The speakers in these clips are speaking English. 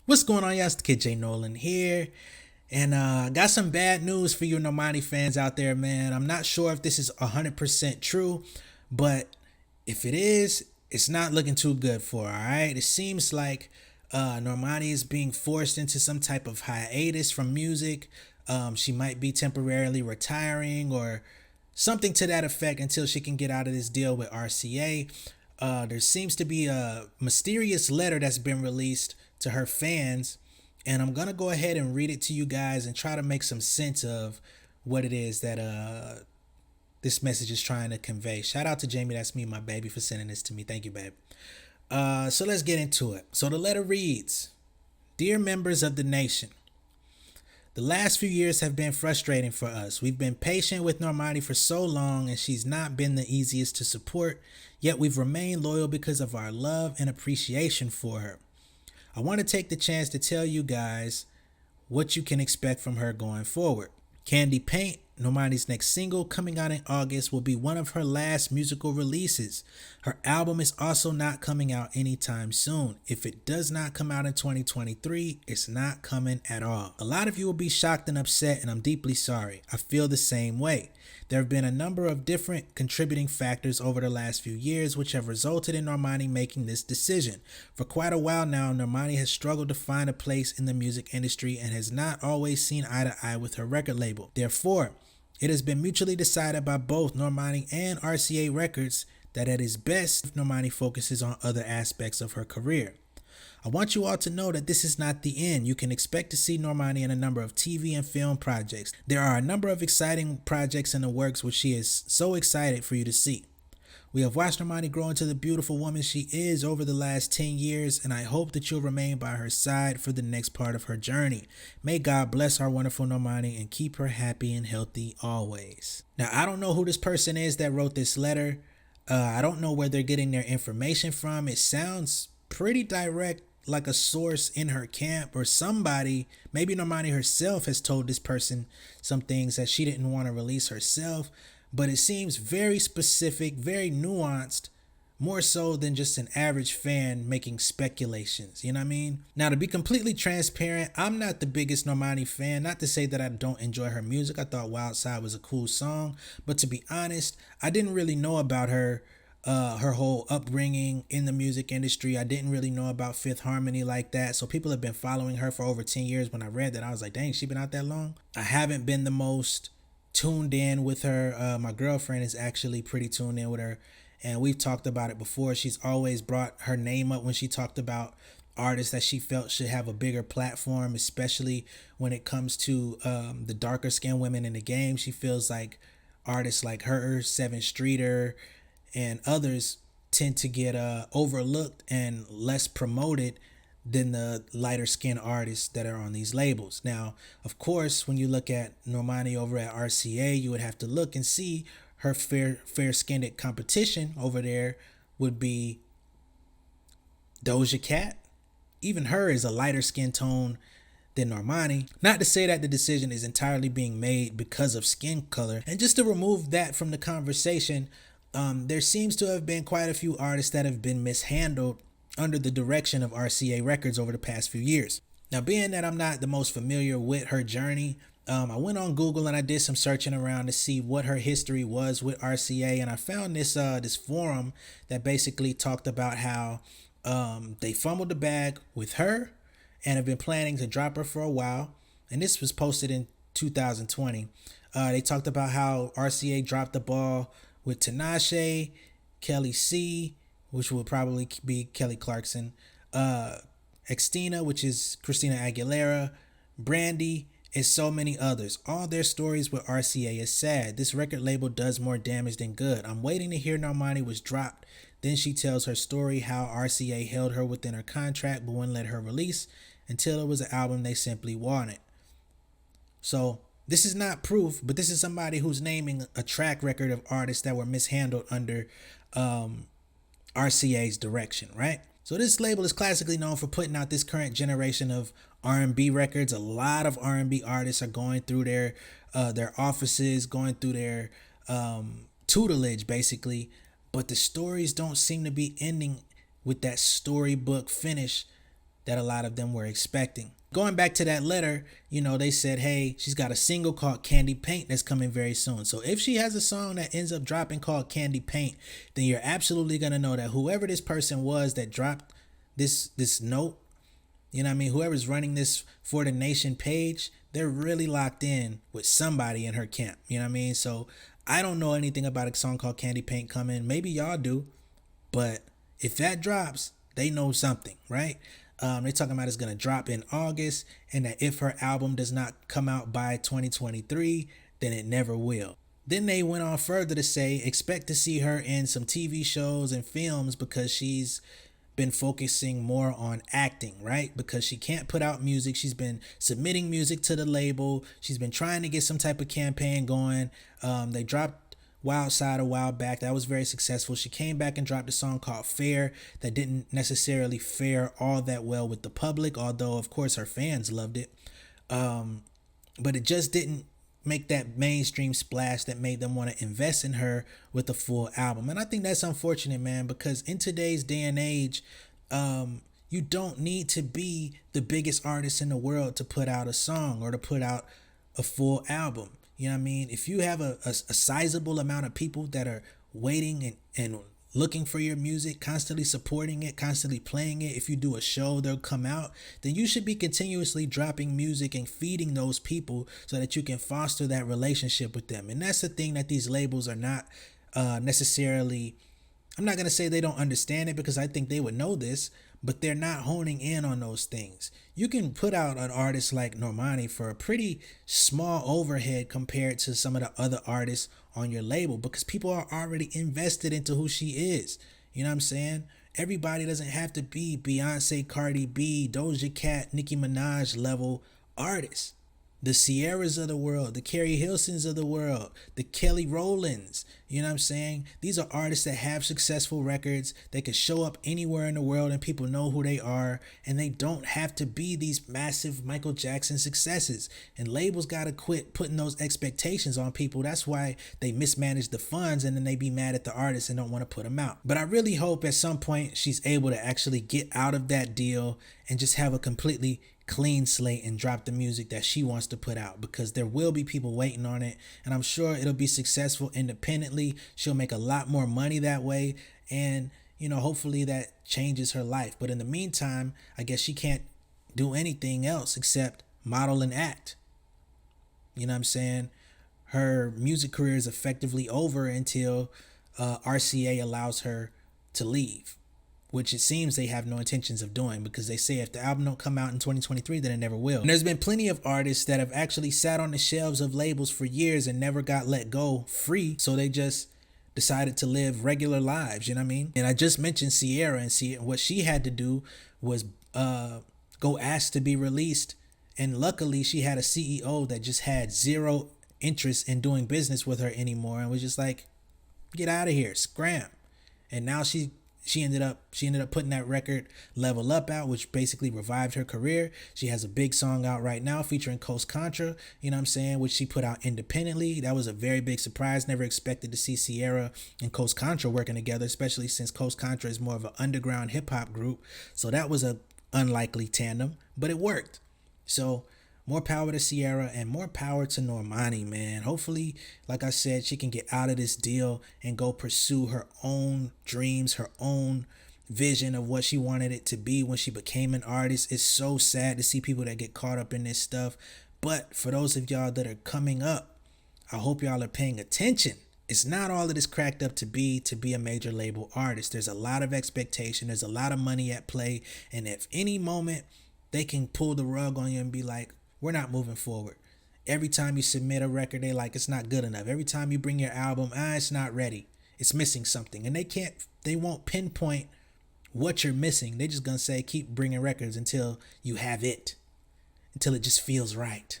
What's going on, y'all? It's the kid J Nolan here, and got some bad news for you Normani fans out there, man. I'm not sure if this is 100% true, but if it is, it's not looking too good for her. All right, it seems like Normani is being forced into some type of hiatus from music. She might be temporarily retiring or something to that effect until she can get out of this deal with RCA. There seems to be a mysterious letter that's been released to her fans, and I'm gonna go ahead and read it to you guys and try to make some sense of what it is that this message is trying to convey. Shout out to Jamie, that's me, my baby, for sending this to me. Thank you, babe. So let's get into it. So the letter reads, "Dear members of the nation, the last few years have been frustrating for us. We've been patient with Normani for so long, and she's not been the easiest to support, yet we've remained loyal because of our love and appreciation for her. I want to take the chance to tell you guys what you can expect from her going forward. Candy Paint, Normani's next single coming out in August, will be one of her last musical releases. Her album is also not coming out anytime soon. If it does not come out in 2023, it's not coming at all. A lot of you will be shocked and upset, and I'm deeply sorry. I feel the same way. There have been a number of different contributing factors over the last few years which have resulted in Normani making this decision. For quite a while now, Normani has struggled to find a place in the music industry and has not always seen eye to eye with her record label. Therefore, it has been mutually decided by both Normani and RCA Records that at its best, Normani focuses on other aspects of her career. I want you all to know that this is not the end. You can expect to see Normani in a number of TV and film projects. There are a number of exciting projects in the works which she is so excited for you to see. We have watched Normani grow into the beautiful woman she is over the last 10 years, and I hope that you'll remain by her side for the next part of her journey. May God bless our wonderful Normani and keep her happy and healthy always." Now, I don't know who this person is that wrote this letter. I don't know where they're getting their information from. It sounds pretty direct, like a source in her camp or somebody. Maybe Normani herself has told this person some things that she didn't want to release herself, but it seems very specific, very nuanced, more so than just an average fan making speculations. You know what I mean? Now, to be completely transparent, I'm not the biggest Normani fan. Not to say that I don't enjoy her music. I thought Wild Side was a cool song, but to be honest, I didn't really know about her whole upbringing in the music industry. I didn't really know about Fifth Harmony like that. So people have been following her for over 10 years. When I read that, I was like, dang, she been out that long? I haven't been the most tuned in with her. My girlfriend is actually pretty tuned in with her, and we've talked about it before. She's always brought her name up when she talked about artists that she felt should have a bigger platform, especially when it comes to the darker skinned women in the game. She feels like artists like her, Seven Streeter, and others tend to get overlooked and less promoted than the lighter skinned artists that are on these labels. Now, of course, when you look at Normani over at RCA, you would have to look and see her fair skinned competition over there would be Doja Cat. Even her is a lighter skin tone than Normani. Not to say that the decision is entirely being made because of skin color. And just to remove that from the conversation, there seems to have been quite a few artists that have been mishandled under the direction of RCA Records over the past few years. Now, being that I'm not the most familiar with her journey, I went on Google and I did some searching around to see what her history was with RCA, and I found this forum that basically talked about how they fumbled the bag with her and have been planning to drop her for a while. And this was posted in 2020. They talked about how RCA dropped the ball with Tinashe, Kelly C, which will probably be Kelly Clarkson, Xtina, which is Christina Aguilera, Brandy, and so many others. All their stories with RCA is sad. This record label does more damage than good. I'm waiting to hear Normani was dropped. Then she tells her story how RCA held her within her contract but wouldn't let her release until it was an album they simply wanted. So this is not proof, but this is somebody who's naming a track record of artists that were mishandled under RCA's direction, right? So this label is classically known for putting out this current generation of R&B records. A lot of R&B artists are going through their offices, going through their tutelage, basically. But the stories don't seem to be ending with that storybook finish that a lot of them were expecting. Going back to that letter, they said, hey, she's got a single called Candy Paint that's coming very soon. So if she has a song that ends up dropping called Candy Paint, then you're absolutely going to know that whoever this person was that dropped this note, whoever's running this For the Nation page, they're really locked in with somebody in her camp. So I don't know anything about a song called Candy Paint coming. Maybe y'all do, but if that drops, they know something, right? They're talking about it's going to drop in August, and that if her album does not come out by 2023, then it never will. Then they went on further to say, expect to see her in some TV shows and films because she's been focusing more on acting, right? Because she can't put out music. She's been submitting music to the label. She's been trying to get some type of campaign going. They dropped Wild Side a while back. That was very successful. She came back and dropped a song called Fair that didn't necessarily fare all that well with the public, although of course her fans loved it. But it just didn't make that mainstream splash that made them want to invest in her with a full album. And I think that's unfortunate, man, because in today's day and age, you don't need to be the biggest artist in the world to put out a song or to put out a full album. If you have a sizable amount of people that are waiting and looking for your music, constantly supporting it, constantly playing it, if you do a show, they'll come out, then you should be continuously dropping music and feeding those people so that you can foster that relationship with them. And that's the thing that these labels are not necessarily, I'm not going to say they don't understand it, because I think they would know this, but they're not honing in on those things. You can put out an artist like Normani for a pretty small overhead compared to some of the other artists on your label, because people are already invested into who she is. You know what I'm saying? Everybody doesn't have to be Beyonce, Cardi B, Doja Cat, Nicki Minaj level artists. The Sierras of the world, the Carrie Hilsons of the world, the Kelly Rowlands, you know what I'm saying? These are artists that have successful records. They can show up anywhere in the world and people know who they are, and they don't have to be these massive Michael Jackson successes. And labels got to quit putting those expectations on people. That's why they mismanage the funds, and then they be mad at the artists and don't want to put them out. But I really hope at some point she's able to actually get out of that deal and just have a completely clean slate and drop the music that she wants to put out, because there will be people waiting on it, and I'm sure it'll be successful independently. She'll make a lot more money that way, and hopefully that changes her life. But in the meantime, I guess she can't do anything else except model and act. You know what I'm saying? Her music career is effectively over until RCA allows her to leave, which it seems they have no intentions of doing, because they say if the album don't come out in 2023, then it never will. And there's been plenty of artists that have actually sat on the shelves of labels for years and never got let go free, so they just decided to live regular lives, you know what I mean? And I just mentioned Sierra, and what she had to do was go ask to be released, and luckily she had a CEO that just had zero interest in doing business with her anymore and was just like, get out of here, scram. And now she ended up putting that record Level Up out, which basically revived her career. She has a big song out right now featuring Coast Contra, you know what I'm saying, which she put out independently. That was a very big surprise. Never expected to see Sierra and Coast Contra working together, especially since Coast Contra is more of an underground hip hop group. So that was a unlikely tandem, but it worked. So more power to Sierra and more power to Normani, man. Hopefully, like I said, she can get out of this deal and go pursue her own dreams, her own vision of what she wanted it to be when she became an artist. It's so sad to see people that get caught up in this stuff. But for those of y'all that are coming up, I hope y'all are paying attention. It's not all that it's cracked up to be a major label artist. There's a lot of expectation. There's a lot of money at play. And if any moment they can pull the rug on you and be like, we're not moving forward. Every time you submit a record, they like, it's not good enough. Every time you bring your album, it's not ready. It's missing something. And they won't pinpoint what you're missing. They're just going to say, keep bringing records until you have it. Until it just feels right.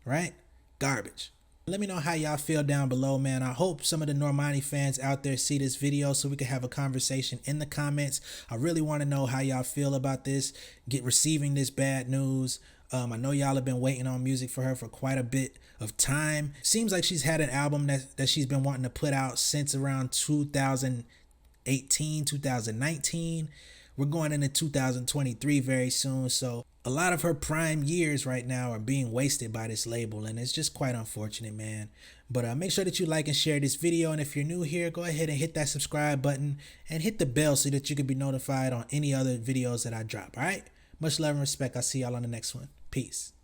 Right? Garbage. Let me know how y'all feel down below, man. I hope some of the Normani fans out there see this video so we can have a conversation in the comments. I really want to know how y'all feel about this, receiving this bad news. I know y'all have been waiting on music for her for quite a bit of time. Seems like she's had an album that she's been wanting to put out since around 2018, 2019, we're going into 2023 very soon, so a lot of her prime years right now are being wasted by this label, and it's just quite unfortunate, man. But make sure that you like and share this video, and if you're new here, go ahead and hit that subscribe button and hit the bell so that you can be notified on any other videos that I drop. All right, much love and respect. I'll see y'all on the next one. Peace.